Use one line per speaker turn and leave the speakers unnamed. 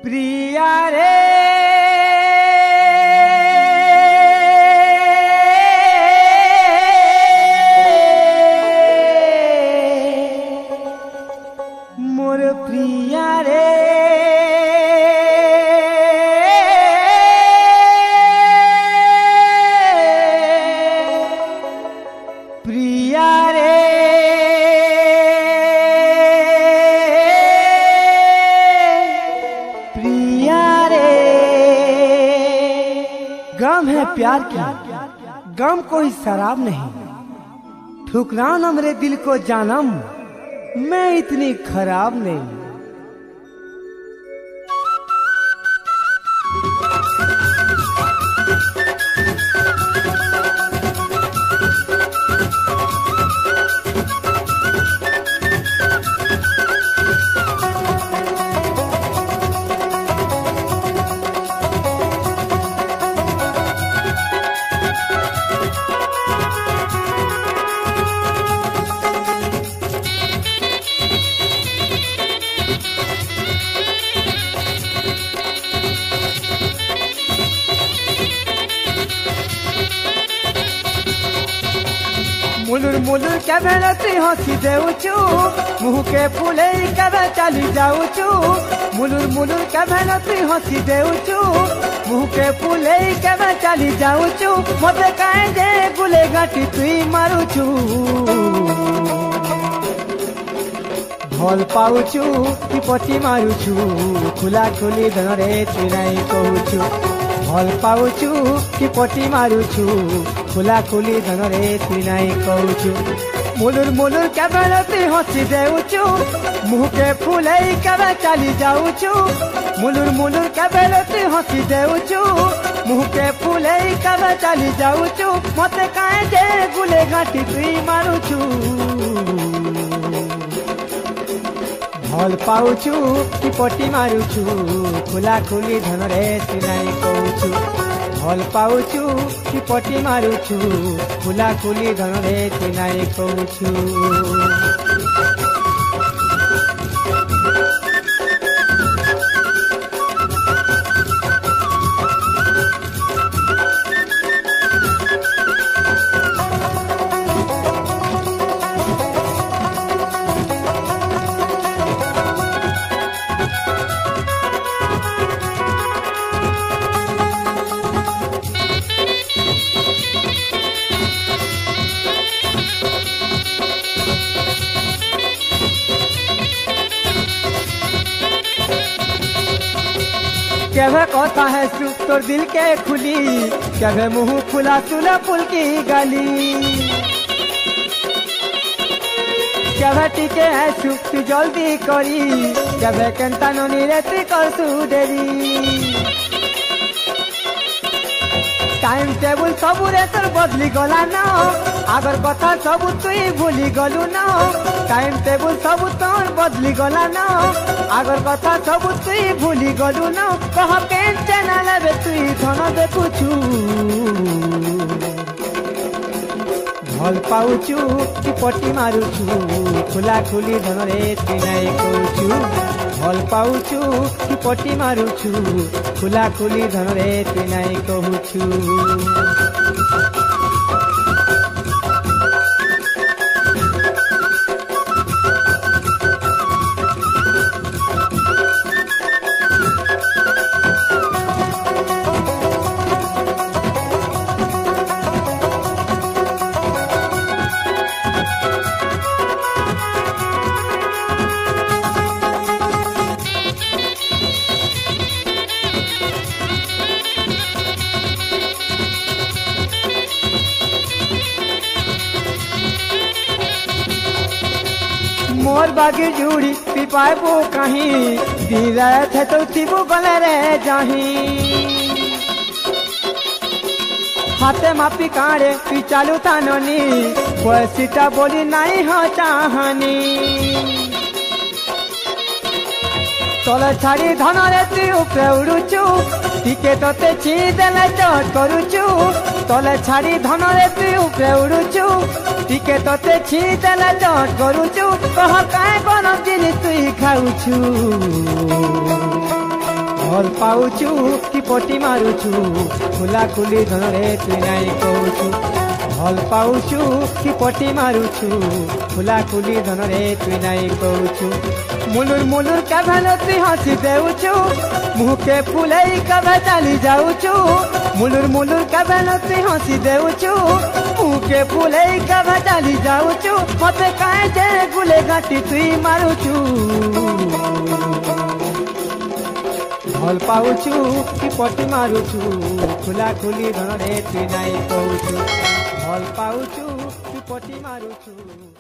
प्रिया रे मोर प्रिया रे प्रिया रे प्रिया रे गम है प्यार की गम कोई शराब नहीं ठुकराना मेरे दिल को जानम मैं इतनी खराब नहीं। मुलुर मुलुर के बेलती हंसी देउचु मुँह के फूले के चली जाऊचु मुलुर मुलुर के बेलती हंसी देउचु मुँह के फूले के चली जाऊचु मते काहे जे गुले गाटी तुई मारुचु भल पाउचु कि पटी मारुचु खुला खुली धनरे तुई नाई कहूचु भल पाउचु कि पटी मारुचु खुला खुली धनरे तुई नाई कहूचु मुलुर मुलुर के बेलती हंसी देउचु मुँह के फूले के चली जाऊचु मुलुर मुलुर के बेलती हंसी देउचु मुँह के फूले के चली जाऊचु मते काहे जे गुले गाटी तुई मारुचु भल पाउचु कि पटी मारुचु खुला खुली धनरे तुई नाई कहूचु भल पाउचु कि पटी मारुचु खुला खुली धनरे तुई नाई कहूचु। केवे कथा है चुप तोर दिल के खुली केवे मुँह खुला सुना फुल की गाली केवे टिके है चुप तू जल्दी करी केवे केंता ननी रेती कर तू देरी टाइम टेबल सबुरे तोर बदली गला ना आगर कथा सबू तुई भूली गलु ना टाइम टेबल सबू तोर बदली गला ना आगर कथा सबू तुई भूली गलु ना कह के ना लेबे तुई धन देखुचु भल पाउचु कि पटी मारुचु खुला खुली धनरे तुई नाई कहूचु भल पाउचु कि पटी मारुचु खुला खुली धनरे तुई नाई कहूचु। मोर बागी जुड़ी पिपाबो कहीं दिन रात है तो थिबो गले रे जाही हाथे मापी काड़े पिचालू ताननी बसीटा बोली नहीं हो चाहनी तले छाड़ी धन रे तू उपरे उड़ुचु टिके तोते छि देले चट करूचु तले छाड़ी धन रे तू उपरे उड़ुचु टिके तोते छि देले चट करूचु कह काहे कोन जिनिस तुई खाउछु भल पाउछु कि पटी मारुछु खुला खुली धनरे तुई नाई कहूछु भल पाउछु कि पटी मारुछु खुला खुली धनरे तुई नाई कहूछु मुलुर मुलुर कभन तुई हसी देउछु मुह के फुलई कभ चली जाउछु मुलुर मुलुर कभन तुई हसी देउछु मुह के फुलई कभ चली जाउछु मते काहे जे गुले गाटी तुई मारुछु भल पाउछु कि पटी मारुछु खुला खुली धनरे तुई नाई कहूछु भल पाउछु कि पटी मारुछु।